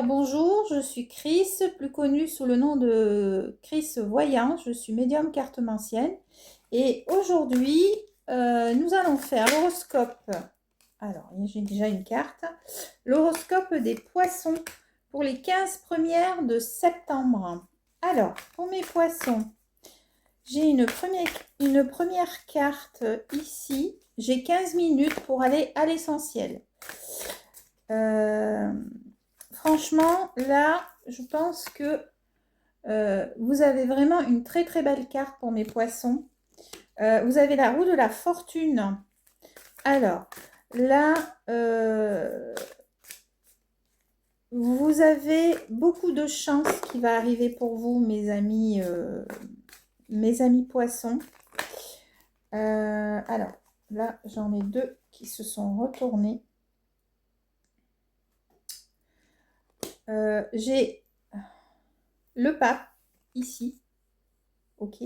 Alors bonjour, je suis Chris, plus connue sous le nom de Chris Voyant. Je suis médium cartomancienne et aujourd'hui nous allons faire l'horoscope. Alors j'ai déjà une carte. L'horoscope des poissons pour les 15 premières de septembre. Alors pour mes poissons, j'ai une première carte ici. J'ai 15 minutes pour aller à l'essentiel. Franchement, là, je pense que vous avez vraiment une très très belle carte pour mes poissons. Vous avez la roue de la fortune. Alors, là, vous avez beaucoup de chance qui va arriver pour vous, mes amis poissons. Alors, là, j'en ai deux qui se sont retournés. J'ai le pape ici, ok,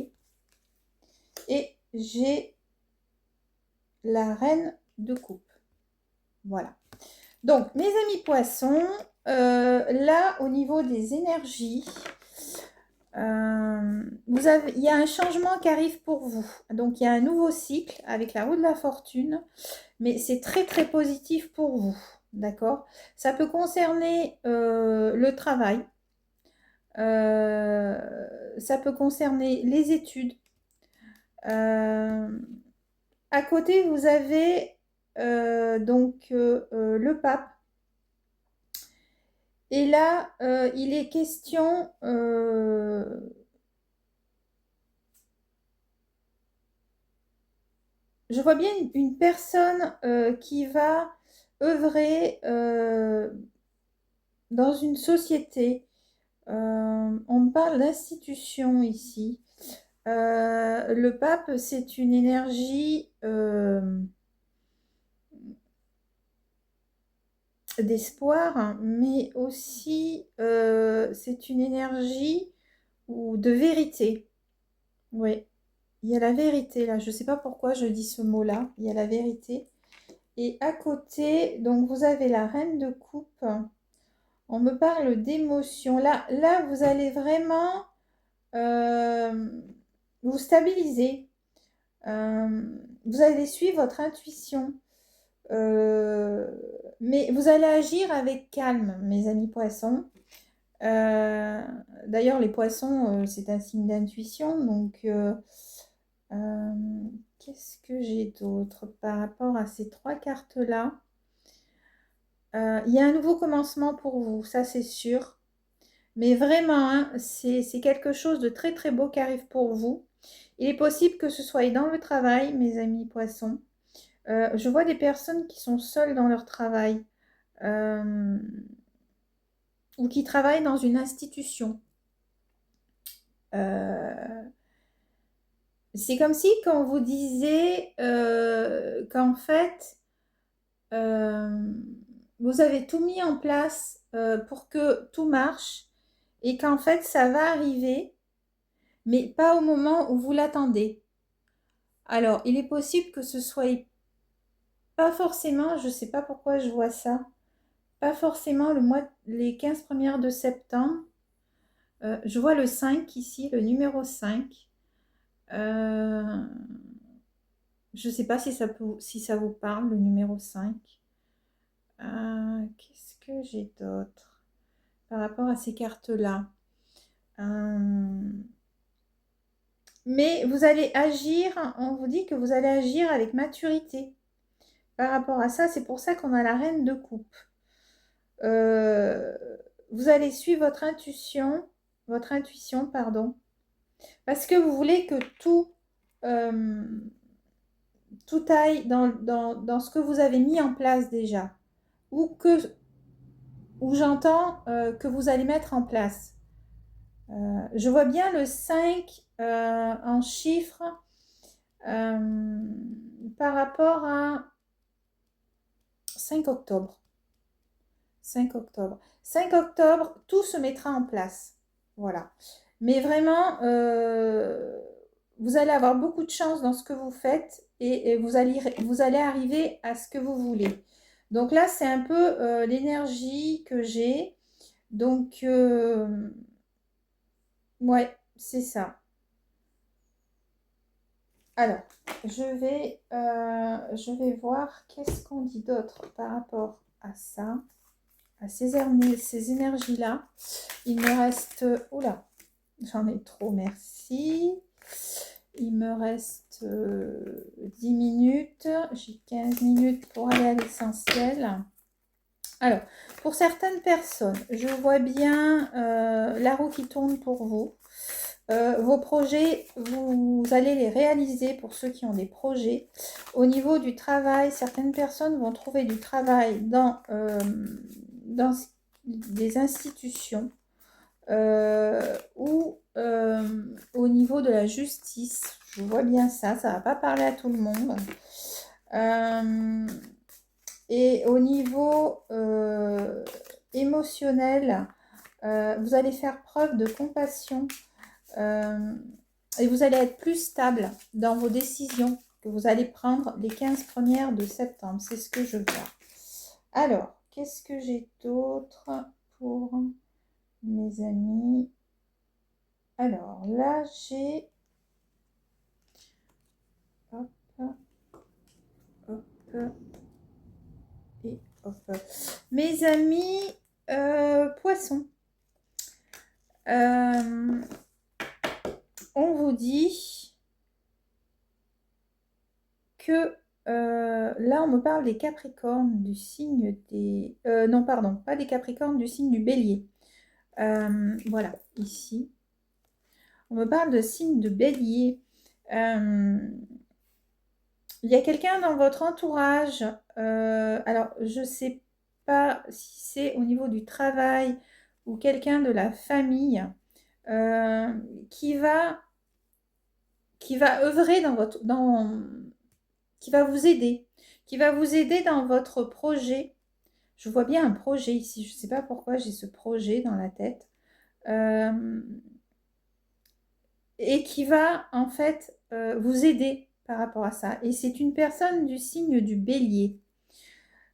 et j'ai la reine de coupe. Voilà. Donc, mes amis poissons, là, au niveau des énergies, il y a un changement qui arrive pour vous. Donc, il y a un nouveau cycle avec la roue de la fortune, mais c'est très, très positif pour vous. D'accord? Ça peut concerner le travail. Ça peut concerner les études. À côté, vous avez le pape. Et là, il est question je vois bien une personne qui va œuvrer dans une société. On me parle d'institution ici. Le pape, c'est une énergie d'espoir, mais aussi c'est une énergie ou de vérité. Oui, il y a la vérité là. Je ne sais pas pourquoi je dis ce mot-là. Il y a la vérité. Et à côté, donc vous avez la reine de coupe. On me parle d'émotion. Là, vous allez vraiment vous stabiliser. Vous allez suivre votre intuition. Mais vous allez agir avec calme, mes amis poissons. D'ailleurs, les poissons, c'est un signe d'intuition. Donc, qu'est-ce que j'ai d'autre par rapport à ces trois cartes-là? Il y a un nouveau commencement pour vous, ça c'est sûr. Mais vraiment, hein, c'est quelque chose de très très beau qui arrive pour vous. Il est possible que ce soit dans le travail, mes amis poissons. Je vois des personnes qui sont seules dans leur travail ou qui travaillent dans une institution. C'est comme si quand vous disiez qu'en fait, vous avez tout mis en place pour que tout marche et qu'en fait, ça va arriver, mais pas au moment où vous l'attendez. Alors, il est possible que ce soit pas forcément, je ne sais pas pourquoi je vois ça, pas forcément les 15 premières de septembre. Je vois le 5 ici, le numéro 5. Je ne sais pas si ça vous parle, le numéro 5. Qu'est-ce que j'ai d'autre par rapport à ces cartes-là? Mais vous allez agir, on vous dit que vous allez agir avec maturité. Par rapport à ça, c'est pour ça qu'on a la reine de coupe. Vous allez suivre votre intuition, pardon, parce que vous voulez que tout aille dans ce que vous avez mis en place déjà, ou j'entends que vous allez mettre en place. Je vois bien le 5 en chiffres par rapport à 5 octobre. 5 octobre. 5 octobre, tout se mettra en place. Voilà. Mais vraiment, vous allez avoir beaucoup de chance dans ce que vous faites et vous allez arriver à ce que vous voulez. Donc là, c'est un peu l'énergie que j'ai. Donc, ouais, c'est ça. Alors, je vais voir qu'est-ce qu'on dit d'autre par rapport à ça, à ces énergies-là. Il me reste... Oula, j'en ai trop, merci. Il me reste 10 minutes. J'ai 15 minutes pour aller à l'essentiel. Alors, pour certaines personnes, je vois bien la roue qui tourne pour vous. Vos projets, vous allez les réaliser pour ceux qui ont des projets. Au niveau du travail, certaines personnes vont trouver du travail dans des institutions ou au niveau de la justice. Je vois bien ça, ça ne va pas parler à tout le monde. Et au niveau émotionnel, vous allez faire preuve de compassion et vous allez être plus stable dans vos décisions que vous allez prendre les 15 premières de septembre. C'est ce que je vois. Alors, qu'est-ce que j'ai d'autre pour mes amis? Alors, là, j'ai... Hop, hop, et hop. Mes amis poissons. On vous dit que là, on me parle des Capricornes, du signe des... non, pardon, pas des Capricornes, du signe du Bélier. Voilà, ici. On me parle de signe de Bélier. Il y a quelqu'un dans votre entourage, alors je ne sais pas si c'est au niveau du travail ou quelqu'un de la famille, qui va œuvrer qui va vous aider, dans votre projet. Je vois bien un projet ici, je ne sais pas pourquoi j'ai ce projet dans la tête. Et qui va en fait vous aider par rapport à ça. Et c'est une personne du signe du Bélier.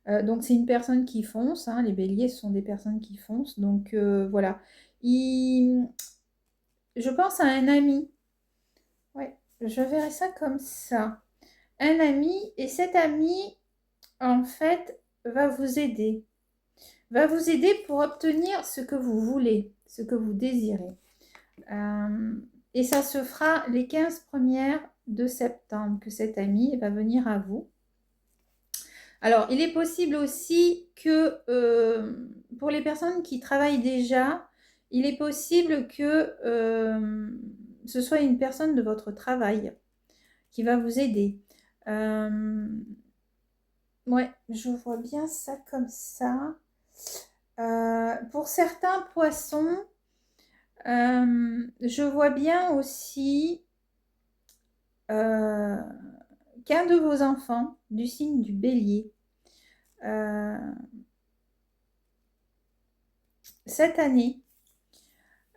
Donc c'est une personne qui fonce, hein. Les béliers sont des personnes qui foncent. Donc voilà. Je pense à un ami. Ouais, je verrais ça comme ça. Un ami, et cet ami, en fait, va vous aider. Va vous aider pour obtenir ce que vous voulez, ce que vous désirez. Et ça se fera les 15 premières de septembre que cet ami va venir à vous. Alors, il est possible aussi que pour les personnes qui travaillent déjà, il est possible que ce soit une personne de votre travail qui va vous aider. Ouais, je vois bien ça comme ça. Pour certains poissons, je vois bien aussi qu'un de vos enfants du signe du Bélier, cette année,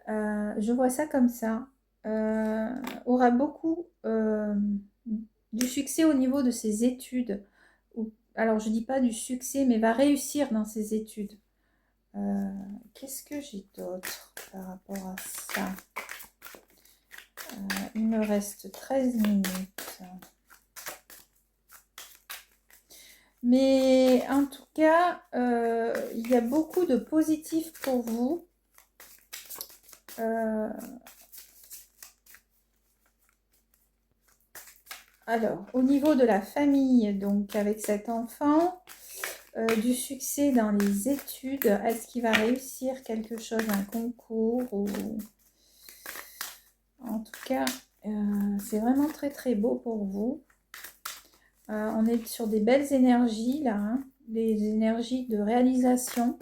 je vois ça comme ça, aura beaucoup du succès au niveau de ses études. Alors, je ne dis pas du succès, mais va réussir dans ses études. Qu'est-ce que j'ai d'autre par rapport à ça? Il me reste 13 minutes. Mais en tout cas, il y a beaucoup de positifs pour vous. Alors, au niveau de la famille, donc avec cet enfant, du succès dans les études, est-ce qu'il va réussir quelque chose, un concours ou... En tout cas, c'est vraiment très très beau pour vous. On est sur des belles énergies là, hein, des énergies de réalisation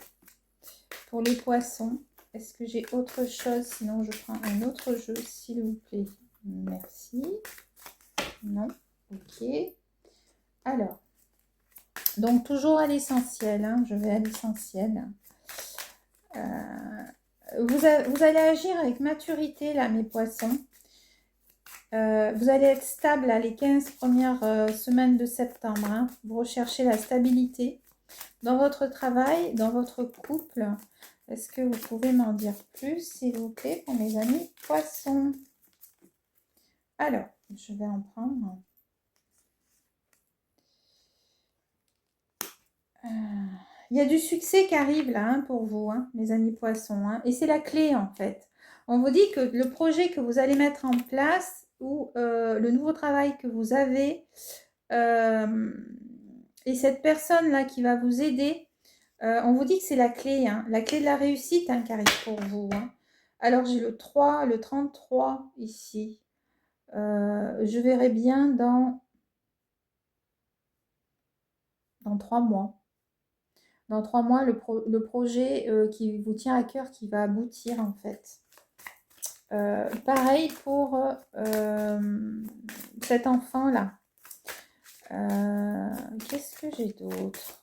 pour les poissons. Est-ce que j'ai autre chose? Sinon, je prends un autre jeu, s'il vous plaît. Merci. Non. Ok. Alors, donc toujours à l'essentiel. Hein, je vais à l'essentiel. Vous allez agir avec maturité là, mes poissons. Vous allez être stable à les 15 premières semaines de septembre. Hein. Vous recherchez la stabilité dans votre travail, dans votre couple. Est-ce que vous pouvez m'en dire plus, s'il vous plaît, pour mes amis poissons? Alors, je vais en prendre. Il y a du succès qui arrive là hein, pour vous, hein, mes amis poissons. Hein, et c'est la clé en fait. On vous dit que le projet que vous allez mettre en place ou le nouveau travail que vous avez et cette personne-là qui va vous aider, on vous dit que c'est la clé de la réussite hein, qui arrive pour vous. Hein. Alors j'ai le 3, le 33 ici. Je verrai bien dans 3 mois. Dans 3 mois, le projet qui vous tient à cœur, qui va aboutir en fait. Pareil pour cet enfant-là. Qu'est-ce que j'ai d'autre?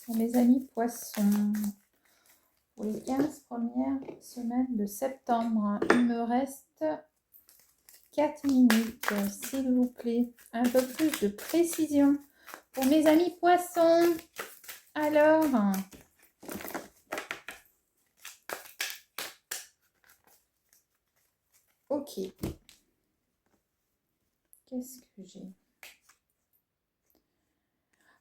Pour mes amis poissons, pour les 15 premières semaines de septembre, il me reste 4 minutes, s'il vous plaît. Un peu plus de précision. Pour mes amis poissons, alors, ok. Qu'est-ce que j'ai?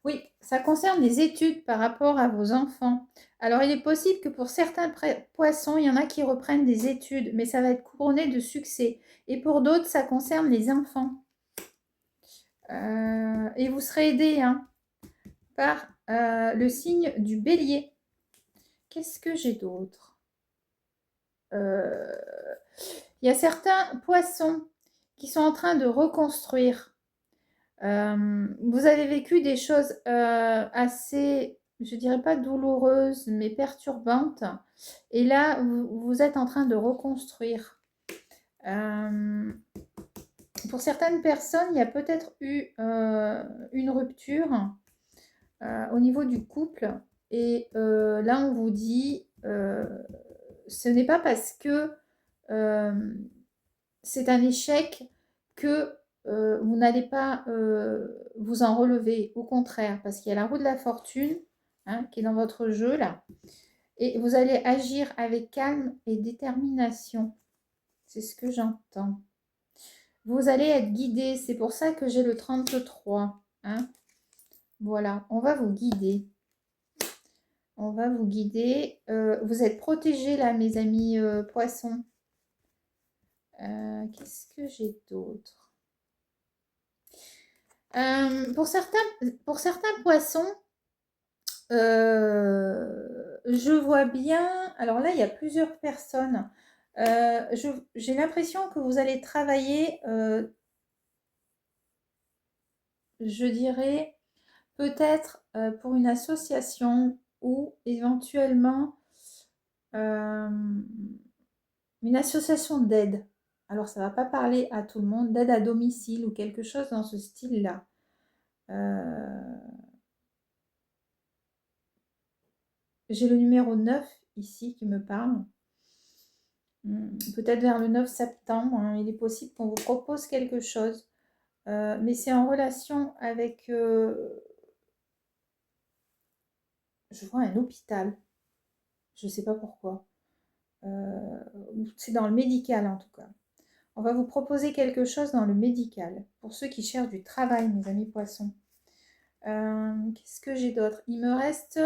Oui, ça concerne les études par rapport à vos enfants. Alors, il est possible que pour certains poissons, il y en a qui reprennent des études, mais ça va être couronné de succès. Et pour d'autres, ça concerne les enfants. Et vous serez aidé hein, par le signe du bélier. Qu'est-ce que j'ai d'autre? Il y a certains poissons qui sont en train de reconstruire. Vous avez vécu des choses assez, je dirais pas douloureuses, mais perturbantes. Et là, vous êtes en train de reconstruire. Pour certaines personnes, il y a peut-être eu une rupture au niveau du couple. Et là, on vous dit, ce n'est pas parce que c'est un échec que vous n'allez pas vous en relever. Au contraire, parce qu'il y a la roue de la fortune hein, qui est dans votre jeu là. Et vous allez agir avec calme et détermination. C'est ce que j'entends. Vous allez être guidé. C'est pour ça que j'ai le 33. Hein. Voilà, on va vous guider. On va vous guider. Vous êtes protégés là, mes amis poissons. Qu'est-ce que j'ai d'autre? Pour certains poissons, je vois bien... Alors là, il y a plusieurs personnes. J'ai l'impression que vous allez travailler, je dirais, peut-être pour une association ou éventuellement une association d'aide. Alors, ça ne va pas parler à tout le monde, d'aide à domicile ou quelque chose dans ce style-là. J'ai le numéro 9 ici qui me parle. Peut-être vers le 9 septembre, hein, il est possible qu'on vous propose quelque chose. Mais c'est en relation avec... je vois un hôpital. Je ne sais pas pourquoi. C'est dans le médical en tout cas. On va vous proposer quelque chose dans le médical. Pour ceux qui cherchent du travail, mes amis poissons. Qu'est-ce que j'ai d'autre? Il me reste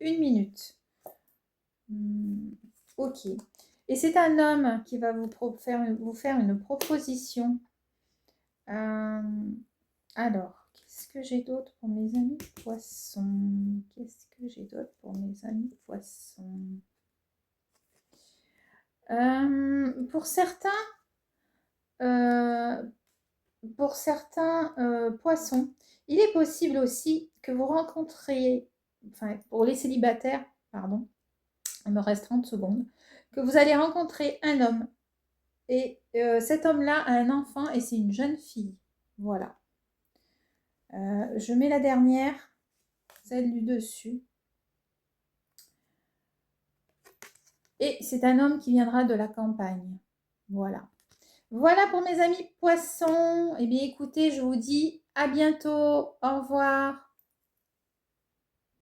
1 minute. Ok. Et c'est un homme qui va vous faire une proposition. Alors, qu'est-ce que j'ai d'autre pour mes amis poissons? Qu'est-ce que j'ai d'autre pour mes amis poissons? Pour certains poissons, il est possible aussi que vous rencontriez, enfin pour les célibataires, pardon, il me reste 30 secondes, que vous allez rencontrer un homme. Et cet homme-là a un enfant et c'est une jeune fille. Voilà. Je mets la dernière, celle du dessus. Et c'est un homme qui viendra de la campagne. Voilà. Voilà pour mes amis poissons. Eh bien, écoutez, je vous dis à bientôt. Au revoir.